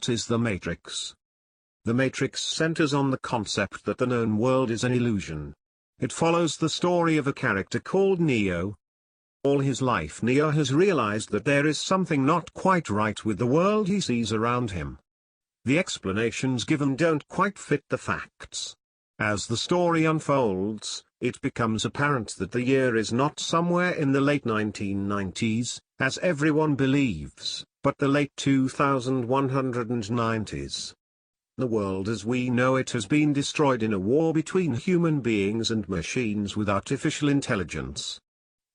What is the Matrix? The Matrix centers on the concept that the known world is an illusion. It follows the story of a character called Neo. All his life Neo has realized that there is something not quite right with the world he sees around him. The explanations given don't quite fit the facts. As the story unfolds, it becomes apparent that the year is not somewhere in the late 1990s, as everyone believes, but the late 2190s. The world as we know it has been destroyed in a war between human beings and machines with artificial intelligence.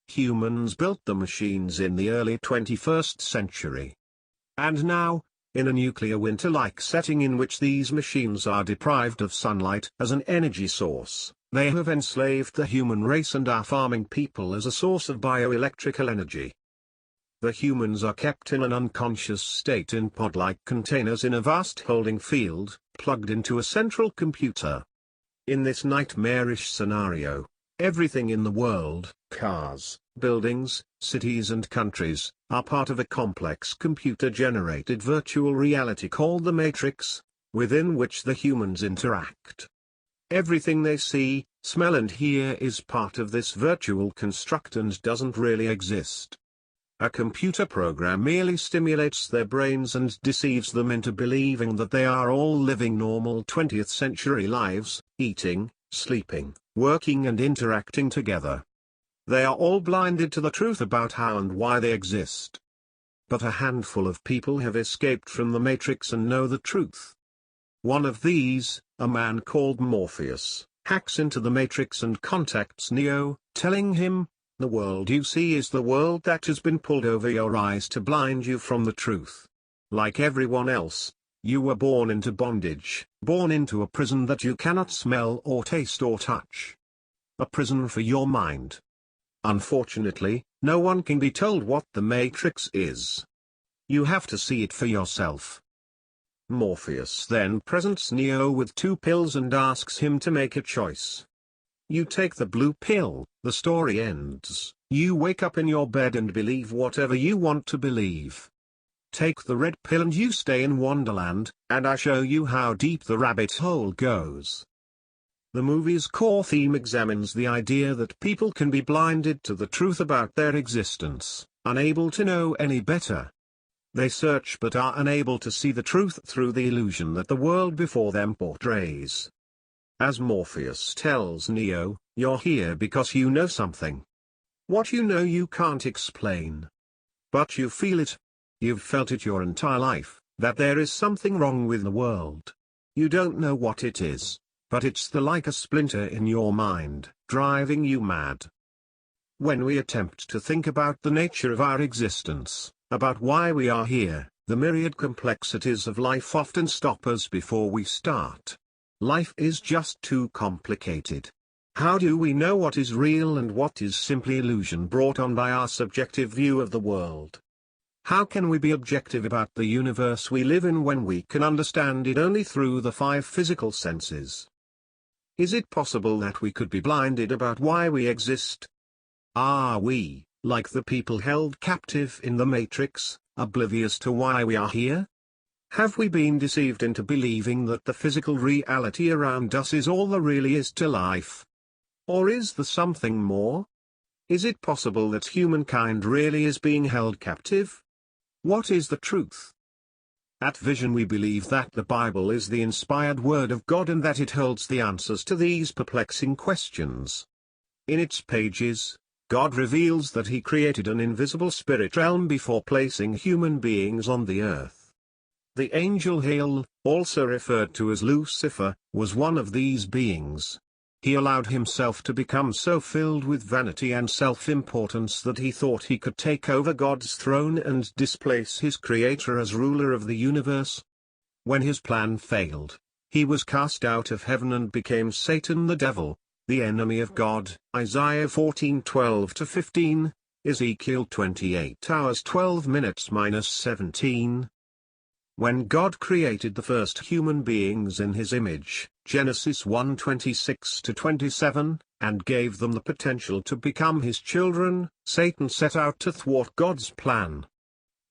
Humans built the machines in the early 21st century. And now, in a nuclear winter-like setting in which these machines are deprived of sunlight as an energy source, they have enslaved the human race and are farming people as a source of bioelectrical energy. The humans are kept in an unconscious state in pod-like containers in a vast holding field, plugged into a central computer. In this nightmarish scenario, everything in the world, cars, buildings, cities and countries, are part of a complex computer-generated virtual reality called the Matrix, within which the humans interact. Everything they see, smell and hear is part of this virtual construct and doesn't really exist. A computer program merely stimulates their brains and deceives them into believing that they are all living normal 20th century lives, eating, sleeping, working and interacting together. They are all blinded to the truth about how and why they exist. But a handful of people have escaped from the Matrix and know the truth. One of these, a man called Morpheus, hacks into the Matrix and contacts Neo, telling him, "The world you see is the world that has been pulled over your eyes to blind you from the truth. Like everyone else, you were born into bondage, born into a prison that you cannot smell or taste or touch. A prison for your mind. Unfortunately, no one can be told what the Matrix is. You have to see it for yourself." Morpheus then presents Neo with 2 pills and asks him to make a choice. You take the blue pill, the story ends, you wake up in your bed and believe whatever you want to believe. Take the red pill and you stay in Wonderland, and I show you how deep the rabbit hole goes. The movie's core theme examines the idea that people can be blinded to the truth about their existence, unable to know any better. They search but are unable to see the truth through the illusion that the world before them portrays. As Morpheus tells Neo, you're here because you know something. What you know you can't explain. But you feel it. You've felt it your entire life, that there is something wrong with the world. You don't know what it is, but it's like a splinter in your mind, driving you mad. When we attempt to think about the nature of our existence, about why we are here, the myriad complexities of life often stop us before we start. Life is just too complicated. How do we know what is real and what is simply illusion brought on by our subjective view of the world? How can we be objective about the universe we live in when we can understand it only through the 5 physical senses? Is it possible that we could be blinded about why we exist? Are we, like the people held captive in the Matrix, oblivious to why we are here? Have we been deceived into believing that the physical reality around us is all there really is to life? Or is there something more? Is it possible that humankind really is being held captive? What is the truth? At Vision we believe that the Bible is the inspired word of God and that it holds the answers to these perplexing questions. In its pages, God reveals that He created an invisible spirit realm before placing human beings on the earth. The angel Hail, also referred to as Lucifer, was one of these beings. He allowed himself to become so filled with vanity and self-importance that he thought he could take over God's throne and displace his Creator as ruler of the universe. When his plan failed, he was cast out of heaven and became Satan the devil, the enemy of God. Isaiah 14:12-15, Ezekiel 28:12-17. When God created the first human beings in His image, Genesis 1:26-27, and gave them the potential to become His children, Satan set out to thwart God's plan.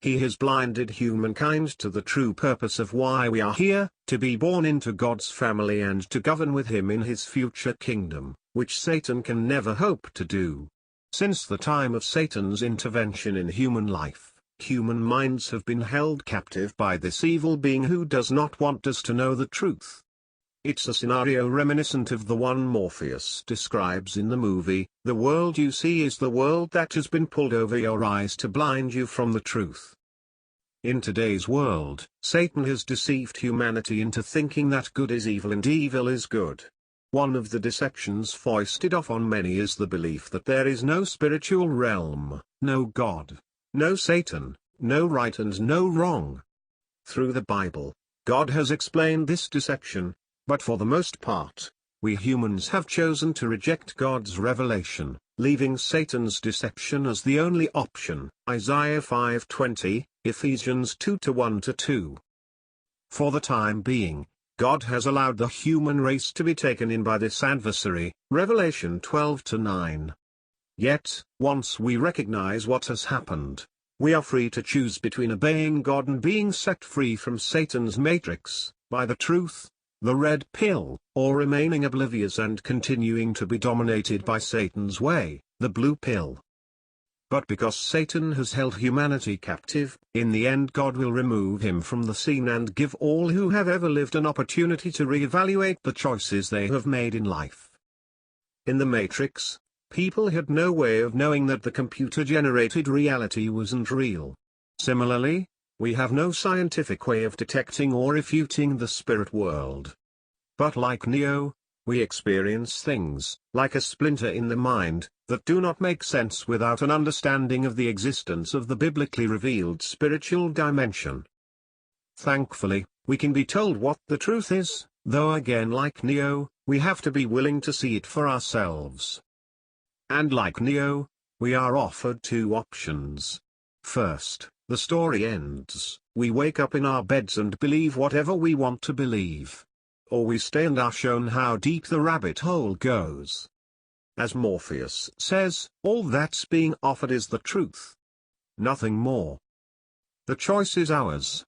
He has blinded humankind to the true purpose of why we are here, to be born into God's family and to govern with Him in His future kingdom, which Satan can never hope to do. Since the time of Satan's intervention in human life, human minds have been held captive by this evil being who does not want us to know the truth. It's a scenario reminiscent of the one Morpheus describes in the movie. The world you see is the world that has been pulled over your eyes to blind you from the truth. In today's world, Satan has deceived humanity into thinking that good is evil and evil is good. One of the deceptions foisted off on many is the belief that there is no spiritual realm, no God, no Satan, no right and no wrong. Through the Bible, God has explained this deception, but for the most part, we humans have chosen to reject God's revelation, leaving Satan's deception as the only option. Isaiah 5:20, Ephesians 2:1-2. For the time being, God has allowed the human race to be taken in by this adversary, Revelation 12:9. Yet, once we recognize what has happened, we are free to choose between obeying God and being set free from Satan's matrix, by the truth, the red pill, or remaining oblivious and continuing to be dominated by Satan's way, the blue pill. But because Satan has held humanity captive, in the end God will remove him from the scene and give all who have ever lived an opportunity to re-evaluate the choices they have made in life. In the Matrix, people had no way of knowing that the computer-generated reality wasn't real. Similarly, we have no scientific way of detecting or refuting the spirit world. But like Neo, we experience things, like a splinter in the mind, that do not make sense without an understanding of the existence of the biblically revealed spiritual dimension. Thankfully, we can be told what the truth is, though again like Neo, we have to be willing to see it for ourselves. And like Neo, we are offered two options. First, the story ends, we wake up in our beds and believe whatever we want to believe. Or we stay and are shown how deep the rabbit hole goes. As Morpheus says, all that's being offered is the truth. Nothing more. The choice is ours,